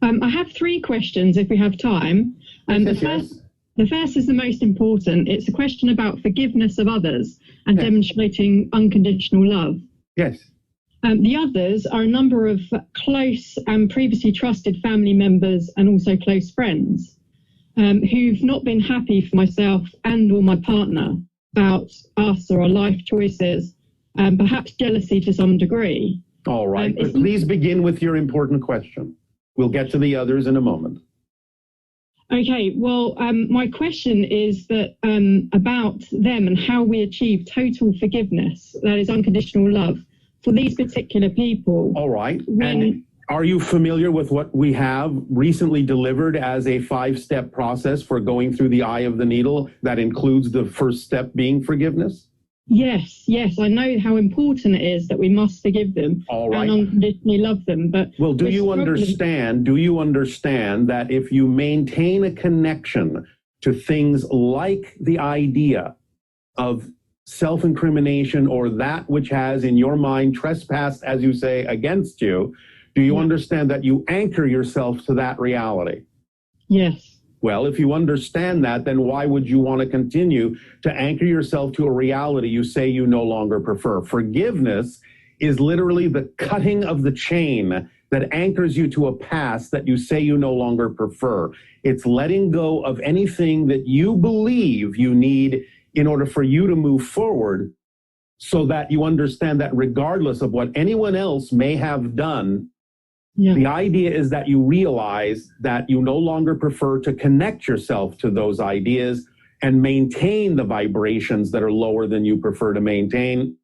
I have three questions if we have time. The first is the most important. It's a question about forgiveness of others and demonstrating unconditional love. Yes. The others are a number of close and previously trusted family members and also close friends who've not been happy for myself and or my partner about us or our life choices, perhaps jealousy to some degree. All right, but please begin with your important question. We'll get to the others in a moment. Okay, well, my question is that about them and how we achieve total forgiveness, that is unconditional love, for these particular people. All right, and are you familiar with what we have recently delivered as a 5-step process for going through the eye of the needle that includes the first step being forgiveness? Yes, I know how important it is that we must forgive them and unconditionally love them. But well, do you understand that if you maintain a connection to things like the idea of self-incrimination or that which has in your mind trespassed, as you say, against you, do you understand that you anchor yourself to that reality? Yes. Well, if you understand that, then why would you want to continue to anchor yourself to a reality you say you no longer prefer? Forgiveness is literally the cutting of the chain that anchors you to a past that you say you no longer prefer. It's letting go of anything that you believe you need in order for you to move forward, so that you understand that regardless of what anyone else may have done, the idea is that you realize that you no longer prefer to connect yourself to those ideas and maintain the vibrations that are lower than you prefer to maintain,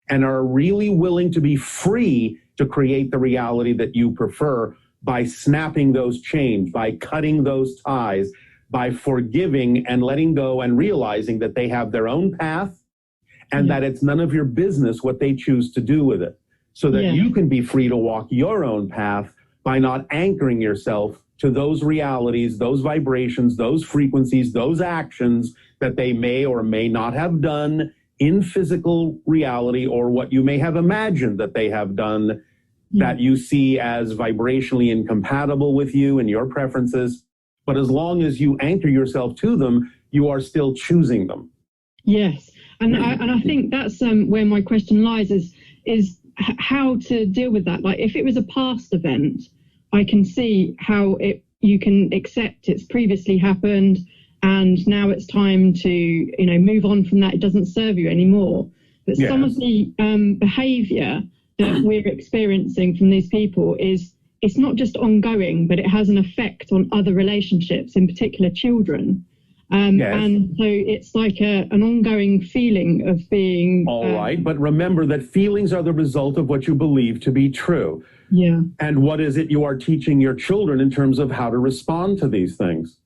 and are really willing to be free to create the reality that you prefer by snapping those chains, by cutting those ties, by forgiving and letting go and realizing that they have their own path and that it's none of your business what they choose to do with it. So that you can be free to walk your own path by not anchoring yourself to those realities, those vibrations, those frequencies, those actions that they may or may not have done in physical reality, or what you may have imagined that they have done that you see as vibrationally incompatible with you and your preferences. But as long as you anchor yourself to them, you are still choosing them. Yes. And I think that's where my question lies, is how to deal with that. Like, if it was a past event, I can see how you can accept it's previously happened and now it's time to move on from that. It doesn't serve you anymore. But some of the behavior that we're experiencing from these people it's not just ongoing, but it has an effect on other relationships, in particular children. And so it's like an ongoing feeling of being... All right, but remember that feelings are the result of what you believe to be true. Yeah. And what is it you are teaching your children in terms of how to respond to these things?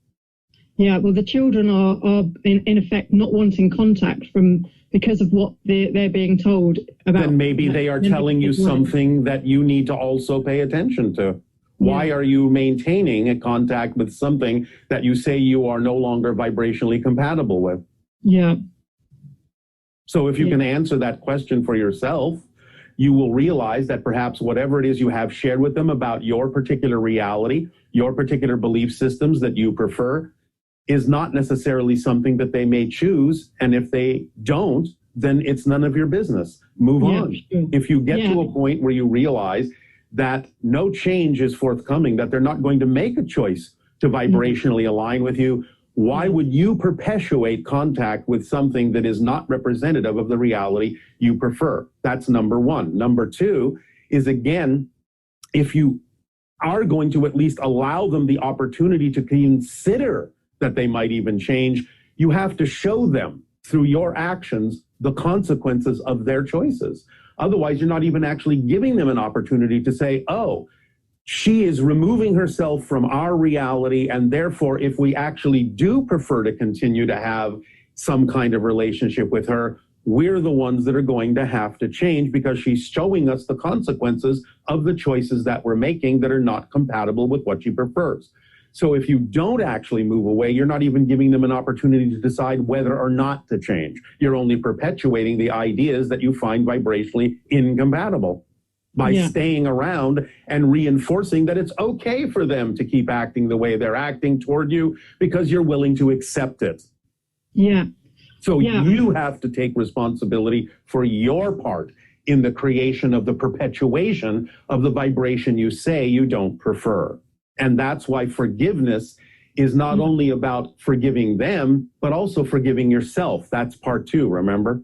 Yeah, well, the children are in effect not wanting contact because of what they're being told about. Then maybe they are telling you something that you need to also pay attention to. Why are you maintaining a contact with something that you say you are no longer vibrationally compatible with? Yeah. So if you can answer that question for yourself, you will realize that perhaps whatever it is you have shared with them about your particular reality, your particular belief systems that you prefer, is not necessarily something that they may choose. And if they don't, then it's none of your business. Move on. Sure. If you get to a point where you realize that no change is forthcoming, that they're not going to make a choice to vibrationally align with you, why would you perpetuate contact with something that is not representative of the reality you prefer? That's number one. Number two is, again, if you are going to at least allow them the opportunity to consider that they might even change, you have to show them through your actions the consequences of their choices. Otherwise, you're not even actually giving them an opportunity to say, oh, she is removing herself from our reality, and therefore, if we actually do prefer to continue to have some kind of relationship with her, we're the ones that are going to have to change because she's showing us the consequences of the choices that we're making that are not compatible with what she prefers. So if you don't actually move away, you're not even giving them an opportunity to decide whether or not to change. You're only perpetuating the ideas that you find vibrationally incompatible. by Yeah. staying around and reinforcing that it's okay for them to keep acting the way they're acting toward you because you're willing to accept it. Yeah. So Yeah. you have to take responsibility for your part in the creation of the perpetuation of the vibration you say you don't prefer. And that's why forgiveness is not only about forgiving them, but also forgiving yourself. That's part 2, remember?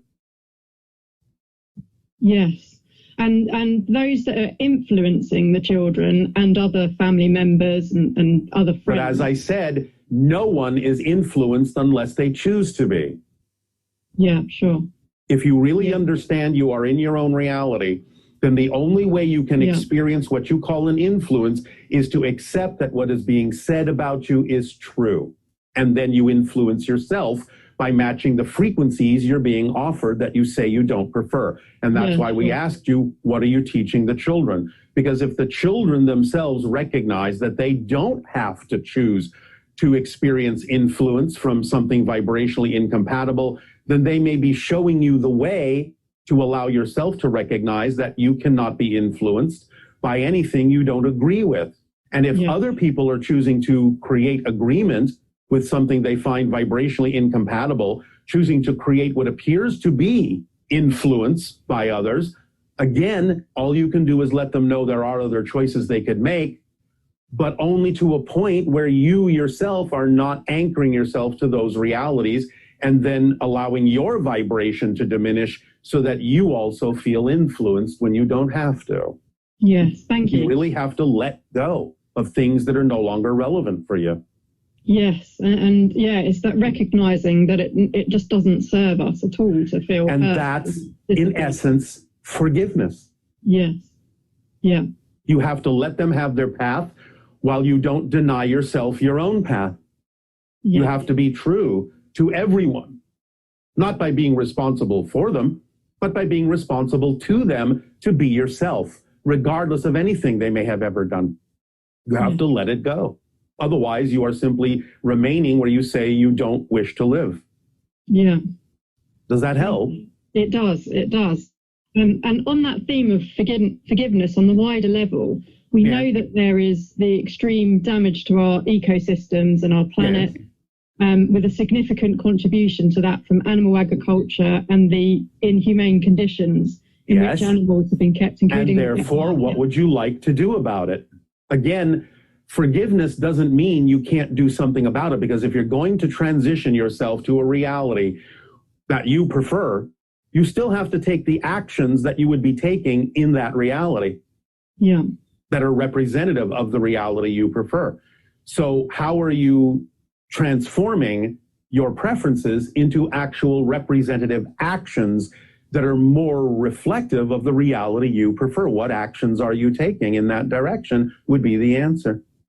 Yes. And those that are influencing the children and other family members and other friends. But as I said, no one is influenced unless they choose to be. Yeah, sure. If you really understand you are in your own reality, then the only way you can experience what you call an influence is to accept that what is being said about you is true. And then you influence yourself by matching the frequencies you're being offered that you say you don't prefer. And that's why we asked you, what are you teaching the children? Because if the children themselves recognize that they don't have to choose to experience influence from something vibrationally incompatible, then they may be showing you the way to allow yourself to recognize that you cannot be influenced by anything you don't agree with. And if other people are choosing to create agreement with something they find vibrationally incompatible, choosing to create what appears to be influence by others, again, all you can do is let them know there are other choices they could make, but only to a point where you yourself are not anchoring yourself to those realities and then allowing your vibration to diminish so that you also feel influenced when you don't have to. Yes, thank you. You really have to let go of things that are no longer relevant for you. Yes, and yeah, it's that recognizing that it just doesn't serve us at all to feel. And that's, in essence, forgiveness. Yes. Yeah. You have to let them have their path while you don't deny yourself your own path. Yeah. You have to be true to everyone, not by being responsible for them, but by being responsible to them to be yourself, regardless of anything they may have ever done. You have to let it go. Otherwise, you are simply remaining where you say you don't wish to live. Yeah. Does that help? It does. It does. And on that theme of forgiveness on the wider level, we know that there is the extreme damage to our ecosystems and our planet, with a significant contribution to that from animal agriculture and the inhumane conditions in which animals have been kept. Including and therefore, what would you like to do about it? Again, forgiveness doesn't mean you can't do something about it, because if you're going to transition yourself to a reality that you prefer, you still have to take the actions that you would be taking in that reality. Yeah. That are representative of the reality you prefer. So how are you transforming your preferences into actual representative actions that are more reflective of the reality you prefer? What actions are you taking in that direction would be the answer.